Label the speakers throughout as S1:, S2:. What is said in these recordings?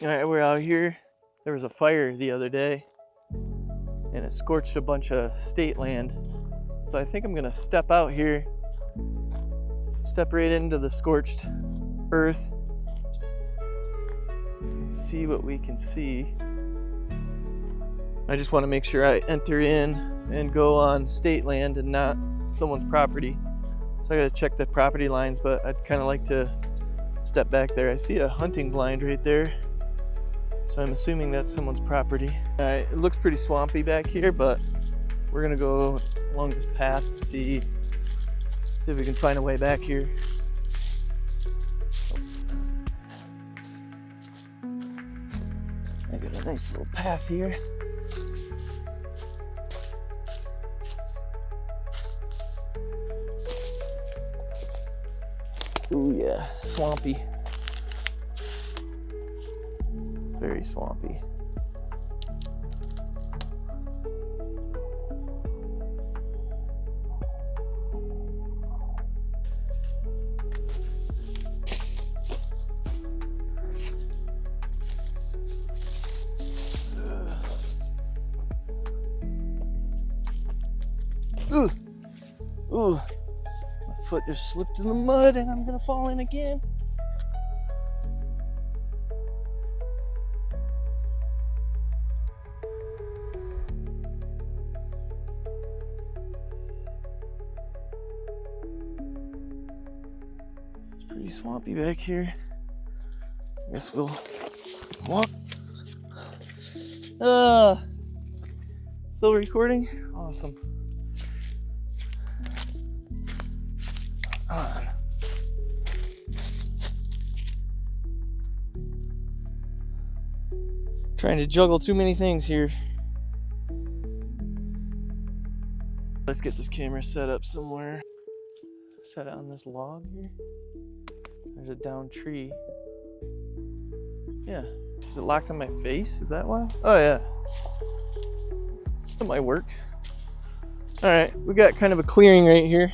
S1: All right, we're out here. There was a fire the other day and it scorched a bunch of state land. So I think I'm gonna step out here, step right into the scorched earth and see what we can see. I just want to make sure I enter in and go on state land and not someone's property. So I gotta check the property lines, but I'd kind of like to step back there. I see a hunting blind right there, so I'm assuming that's someone's property. All right, it looks pretty swampy back here, but we're gonna go along this path and see if we can find a way back here. I got a nice little path here. Ooh yeah, swampy. Very swampy. Ooh, ooh. My foot just slipped in the mud and I'm gonna fall in again. It's pretty swampy back here. Guess we'll walk. Still recording? Awesome. On. Trying to juggle too many things here. Let's get this camera set up somewhere. Set it on this log here. There's a downed tree. Yeah. Is it locked on my face? Is that why? Oh yeah. That might work. Alright, we got kind of a clearing right here.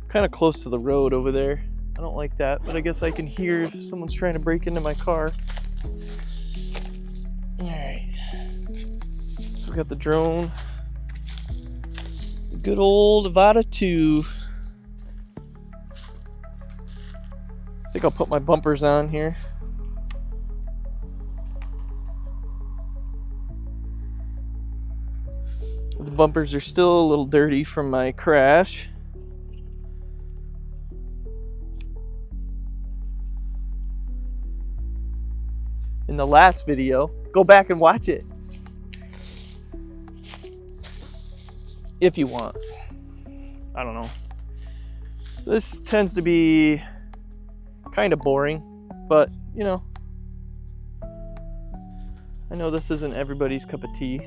S1: Kind of close to the road over there. I don't like that, but I guess I can hear someone's trying to break into my car. Alright. So we got the drone. The good old Avata 2. I think I'll put my bumpers on here. The bumpers are still a little dirty from my crash. In the last video, go back and watch it if you want. I don't know. This tends to be kind of boring, but you know, I know this isn't everybody's cup of tea.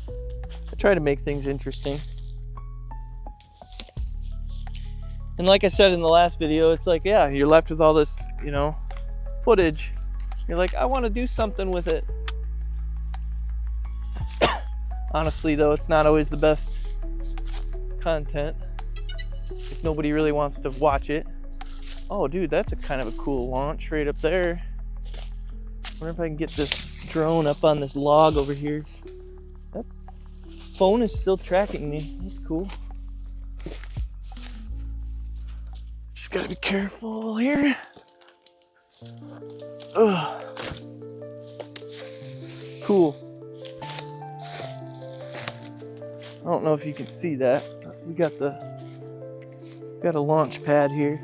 S1: I try to make things interesting. And like I said in the last video, it's like, yeah, you're left with all this, you know, footage. You're like, I want to do something with it. Honestly though, it's not always the best content if nobody really wants to watch it. Oh dude, that's a kind of a cool launch right up there. Wonder if I can get this drone up on this log over here. That phone is still tracking me. That's cool. Just gotta be careful here. Ugh. Cool. I don't know if you can see that. We got a launch pad here.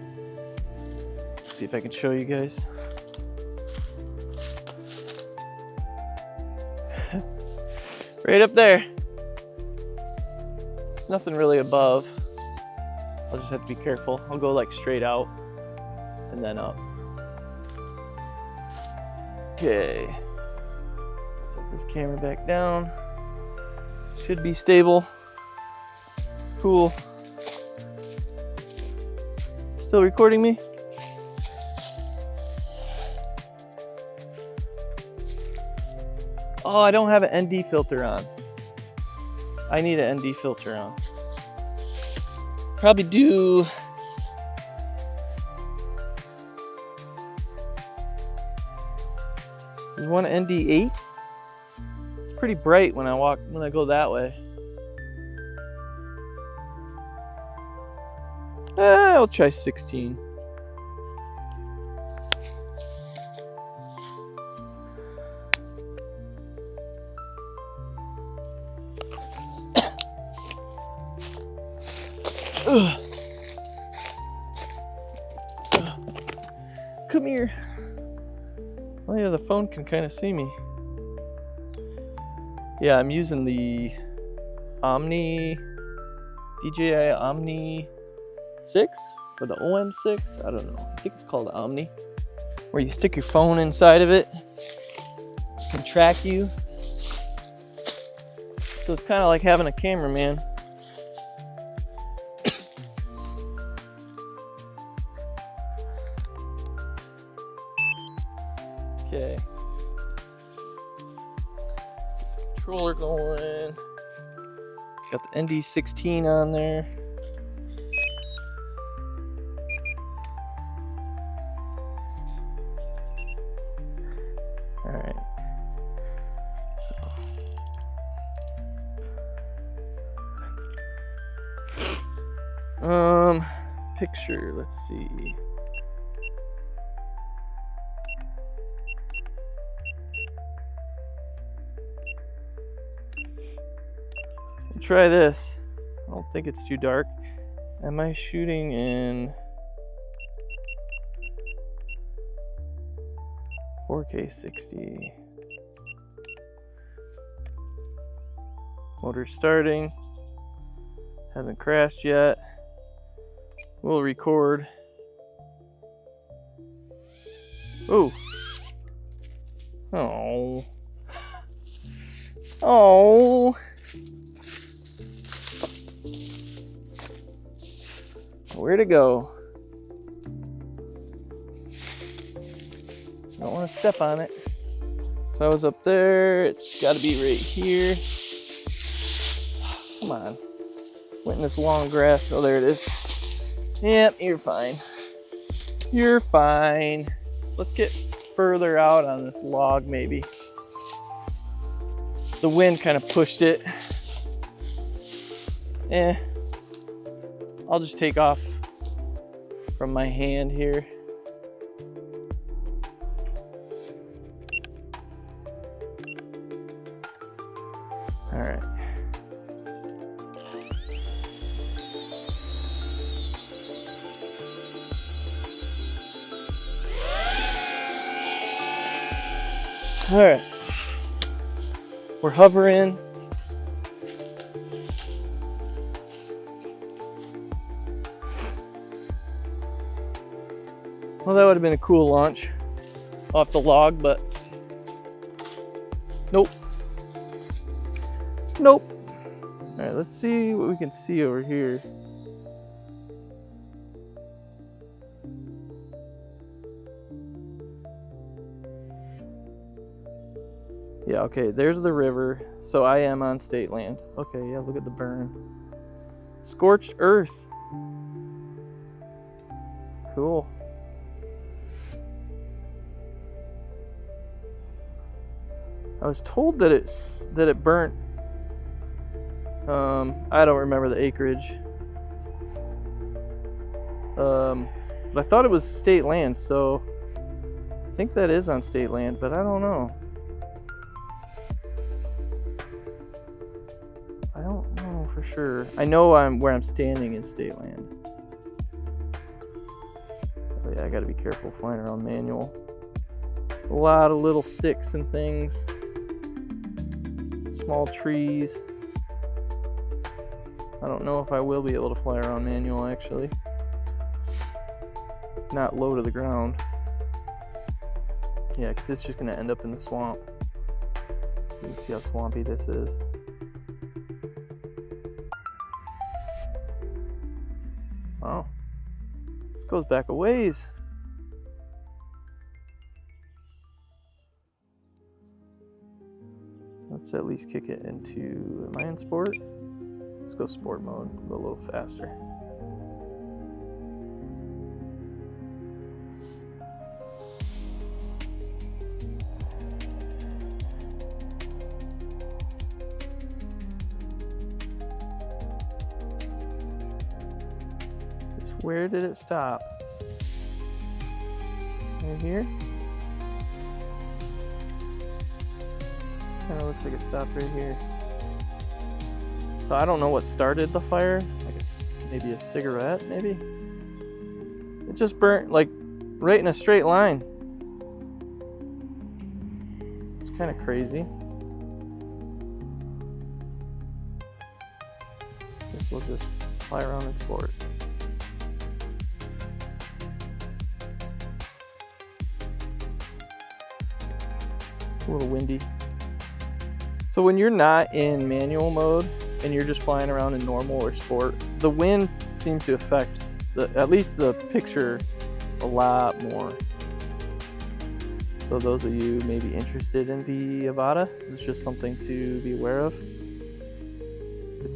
S1: Let's see if I can show you guys. Right up there. Nothing really above. I'll just have to be careful. I'll go like straight out and then up. Okay. Set this camera back down. Should be stable. Cool. Still recording me? Oh, I don't have an ND filter on. I need an ND filter on. You want an ND8? It's pretty bright when I go that way. I'll try 16. Come here. Oh yeah, the phone can kind of see me. Yeah, I'm using the DJI Omni 6 or the OM6. I don't know. I think it's called Omni, where you stick your phone inside of it. It can track you. So it's kind of like having a cameraman. Okay. Controller going. Got the ND16 on there. All right. So, picture. Let's see. Try this. I don't think it's too dark. Am I shooting in 4K 60? Motor starting. Hasn't crashed yet. We'll record. Ooh. Oh. Oh. Where'd it go? Don't want to step on it. So I was up there. It's got to be right here. Come on. Went in this long grass. Oh, there it is. Yep, you're fine. You're fine. Let's get further out on this log, maybe. The wind kind of pushed it. I'll just take off from my hand here. All right. All right. We're hovering. Well, that would have been a cool launch off the log, but nope. Nope. All right, let's see what we can see over here. Yeah, okay, there's the river. So I am on state land. Okay, yeah, look at the burn. Scorched earth. Cool. I was told that it burnt. I don't remember the acreage. But I thought it was state land, so I think that is on state land, but I don't know. I don't know for sure. I know where I'm standing is state land. Oh yeah, I gotta be careful flying around manual. A lot of little sticks and things. Small trees. I don't know if I will be able to fly around manual actually. Not low to the ground. Yeah, because it's just going to end up in the swamp. You can see how swampy this is. Wow. This goes back a ways. Let's at least kick it into, am I in sport? Let's go sport mode, go a little faster. Where did it stop? Right here? Kinda looks like it stopped right here. So I don't know what started the fire. I guess maybe a cigarette, maybe? It just burnt like right in a straight line. It's kind of crazy. Guess we'll just fly around and sport. A little windy. So when you're not in manual mode and you're just flying around in normal or sport, the wind seems to affect at least the picture a lot more. So those of you maybe interested in the Avata, it's just something to be aware of.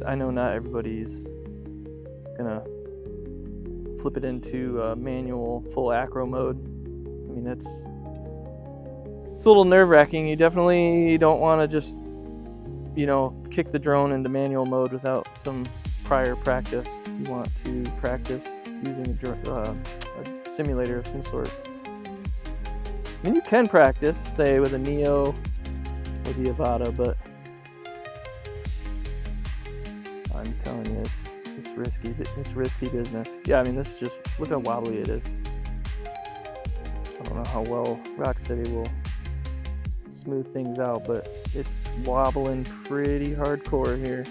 S1: I know not everybody's gonna flip it into manual full acro mode. I mean, it's a little nerve-wracking. You definitely don't want to just, you know, kick the drone into manual mode without some prior practice. You want to practice using a simulator of some sort. I mean, you can practice, say, with a Neo or the Avata, but I'm telling you, it's risky. It's risky business. Yeah, I mean, this is just, look how wobbly it is. I don't know how well Rocksteady will smooth things out, but it's wobbling pretty hardcore here.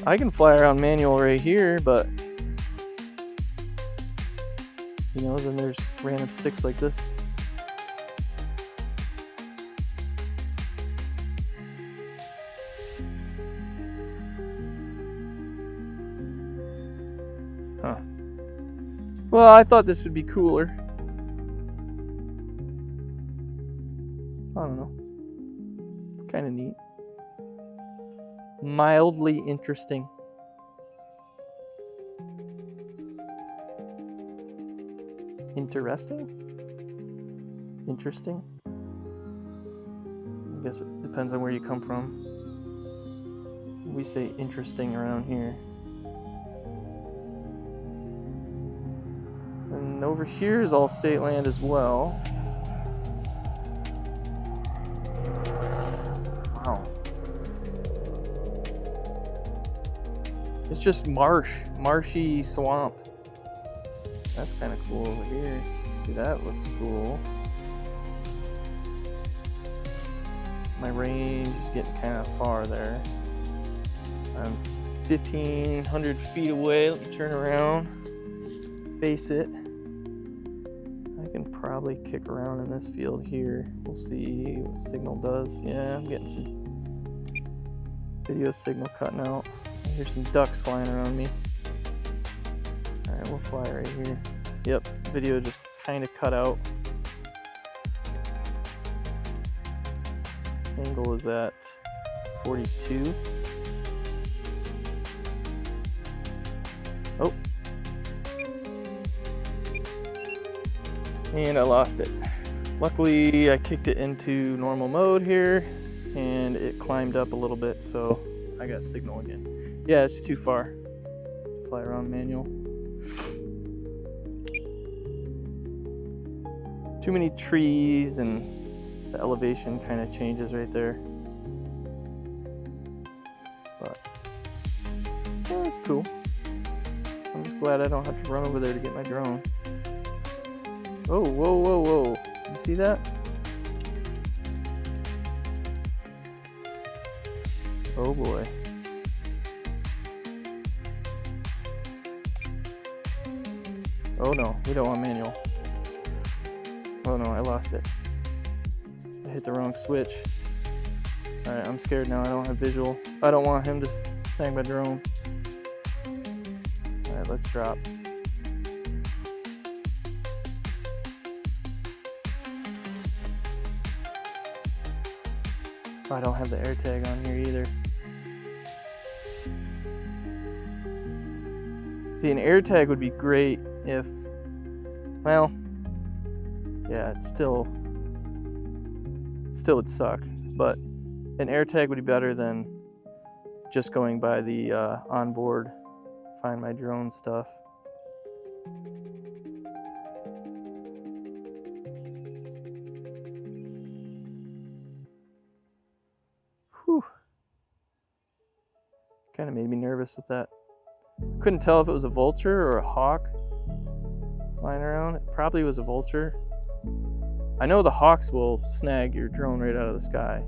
S1: I can fly around manual right here, but you know, then there's random sticks like this. Huh. Well, I thought this would be cooler. I don't know. Kind of neat. Mildly interesting. Interesting? Interesting? I guess it depends on where you come from. We say interesting around here. And over here is all state land as well. Wow. It's just marshy swamp. That's kind of cool over here. See, that looks cool. My range is getting kind of far there. I'm 1,500 feet away. Let me turn around, face it. I can probably kick around in this field here. We'll see what signal does. Yeah, I'm getting some video signal cutting out. I hear some ducks flying around me. Alright, we'll fly right here. Yep, video just kind of cut out. Angle is at 42. Oh. And I lost it. Luckily, I kicked it into normal mode here, and it climbed up a little bit, so I got signal again. Yeah, it's too far to fly around manual. Too many trees, and the elevation kind of changes right there. But yeah, it's cool. I'm just glad I don't have to run over there to get my drone. Oh, whoa, whoa, whoa. You see that? Oh boy. Oh no, we don't want manual. Oh no, I lost it. I hit the wrong switch. Alright, I'm scared now. I don't have visual. I don't want him to snag my drone. Alright, let's drop. I don't have the air tag on here either. See, an air tag would be great if, well, yeah, it still would suck, but an air tag would be better than just going by the onboard find my drone stuff. Whew. Kind of made me nervous with that. Couldn't tell if it was a vulture or a hawk flying around. It probably was a vulture. I know the hawks will snag your drone right out of the sky.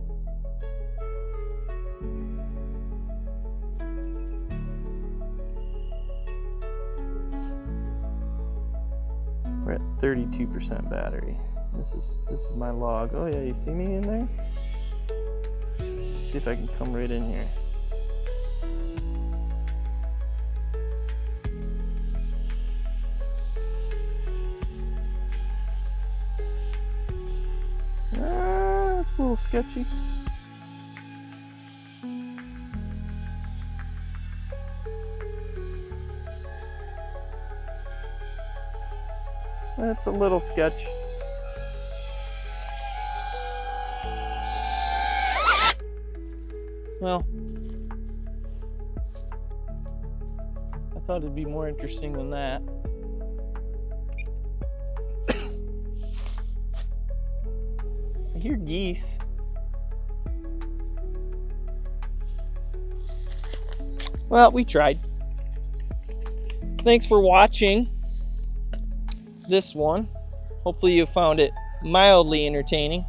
S1: We're at 32% battery. This is my log. Oh yeah, you see me in there? Let's see if I can come right in here. It's a little sketchy. That's a little sketch. Well, I thought it'd be more interesting than that. I hear geese. Well, we tried. Thanks for watching this one. Hopefully you found it mildly entertaining.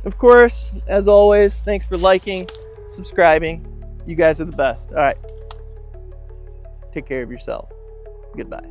S1: Of course, as always, thanks for liking, subscribing. You guys are the best. All right. Take care of yourself. Goodbye.